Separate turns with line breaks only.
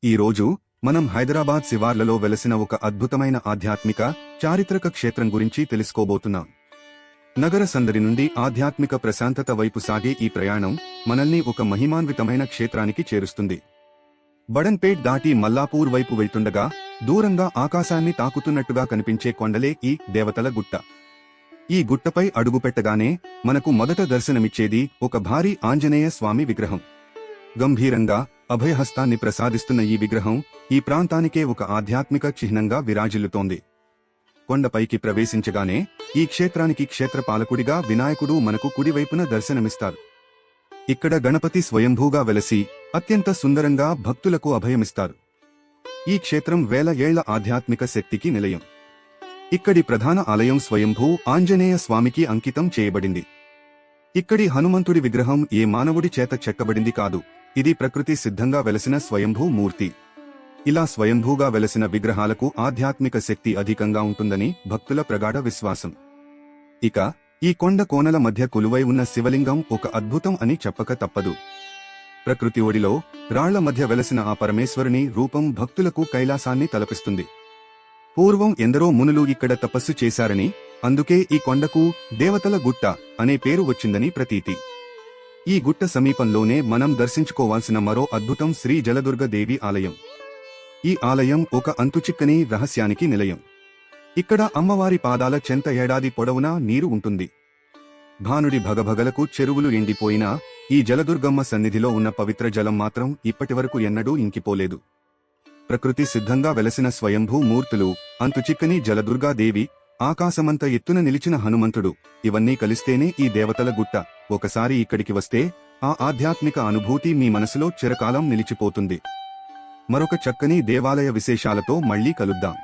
ఈ రోజు మనం హైదరాబాద్ శివార్లలో వెలసిన ఒక అద్భుతమైన ఆధ్యాత్మిక చారిత్రక క్షేత్రం గురించి తెలుసుకోబోతున్నాం. నగర సందడి నుండి ఆధ్యాత్మిక ప్రశాంతత వైపు సాగే ఈ ప్రయాణం మనల్ని ఒక మహిమాన్వితమైన క్షేత్రానికి చేరుస్తుంది. బడన్పేట్ దాటి మల్లాపూర్ వైపు వెళ్తుండగా దూరంగా ఆకాశాన్ని తాకుతున్నట్టుగా కనిపించే కొండలే ఈ దేవతల గుట్ట. ఈ గుట్టపై అడుగుపెట్టగానే మనకు మొదట దర్శనమిచ్చేది ఒక భారీ ఆంజనేయ స్వామి విగ్రహం. గంభీరంగా అభయహస్తాన్ని ప్రసాదిస్తున్న ఈ విగ్రహం ఈ ప్రాంతానికే ఒక ఆధ్యాత్మిక చిహ్నంగా విరాజిల్లుతోంది. కొండపైకి ప్రవేశించగానే ఈ క్షేత్రానికి క్షేత్రపాలకుడిగా వినాయకుడు మనకు కుడివైపున దర్శనమిస్తారు. ఇక్కడ గణపతి స్వయంభూగా వెలసి అత్యంత సుందరంగా భక్తులకు అభయమిస్తారు. ఈ క్షేత్రం వేల ఏళ్ల ఆధ్యాత్మిక శక్తికి నిలయం. ఇక్కడి ప్రధాన ఆలయం స్వయంభూ ఆంజనేయ స్వామికి అంకితం చేయబడింది. ఇక్కడి హనుమంతుడి విగ్రహం ఏ మానవుడి చేత చెక్కబడింది కాదు, ఇది ప్రకృతి సిద్ధంగా వెలసిన స్వయంభూ మూర్తి. ఇలా స్వయంభూగా వెలసిన విగ్రహాలకు ఆధ్యాత్మిక శక్తి అధికంగా ఉంటుందని భక్తుల ప్రగాఢ విశ్వాసం. ఇక ఈ కొండ కోనల మధ్య కొలువై ఉన్న శివలింగం ఒక అద్భుతం అని చెప్పక తప్పదు. ప్రకృతి ఒడిలో రాళ్ల మధ్య వెలసిన ఆ పరమేశ్వరుని రూపం భక్తులకు కైలాసాన్ని తలపిస్తుంది. పూర్వం ఎందరో మునులు ఇక్కడ తపస్సు చేశారని, అందుకే ఈ కొండకు దేవతల గుట్ట అనే పేరు వచ్చిందని ప్రతీతి. ఈ గుట్ట సమీపంలోనే మనం దర్శించుకోవాల్సిన మరో అద్భుతం శ్రీ జలదుర్గ దేవి ఆలయం. ఈ ఆలయం ఒక అంతుచిక్కని రహస్యానికి నిలయం. ఇక్కడ అమ్మవారి పాదాల చెంత ఏడాది పొడవునా నీరు ఉంటుంది. భానుడి భగభగలకు చెరువులు ఎండిపోయినా ఈ జలదుర్గమ్మ సన్నిధిలో ఉన్న పవిత్ర జలం మాత్రం ఇప్పటివరకు ఎన్నడూ ఇంకిపోలేదు. ప్రకృతి సిద్ధంగా వెలసిన స్వయంభూ మూర్తులు, అంతుచిక్కని జలదుర్గాదేవి, ఆకాశమంత ఎత్తున నిలిచిన హనుమంతుడు, ఇవన్నీ కలిస్తేనే ఈ దేవతల గుట్ట. ఒకసారి ఇక్కడికి వస్తే ఆ ఆధ్యాత్మిక అనుభూతి మీ మనసులో చిరకాలం నిలిచిపోతుంది. మరొక చక్కని దేవాలయ విశేషాలతో మళ్లీ కలుద్దాం.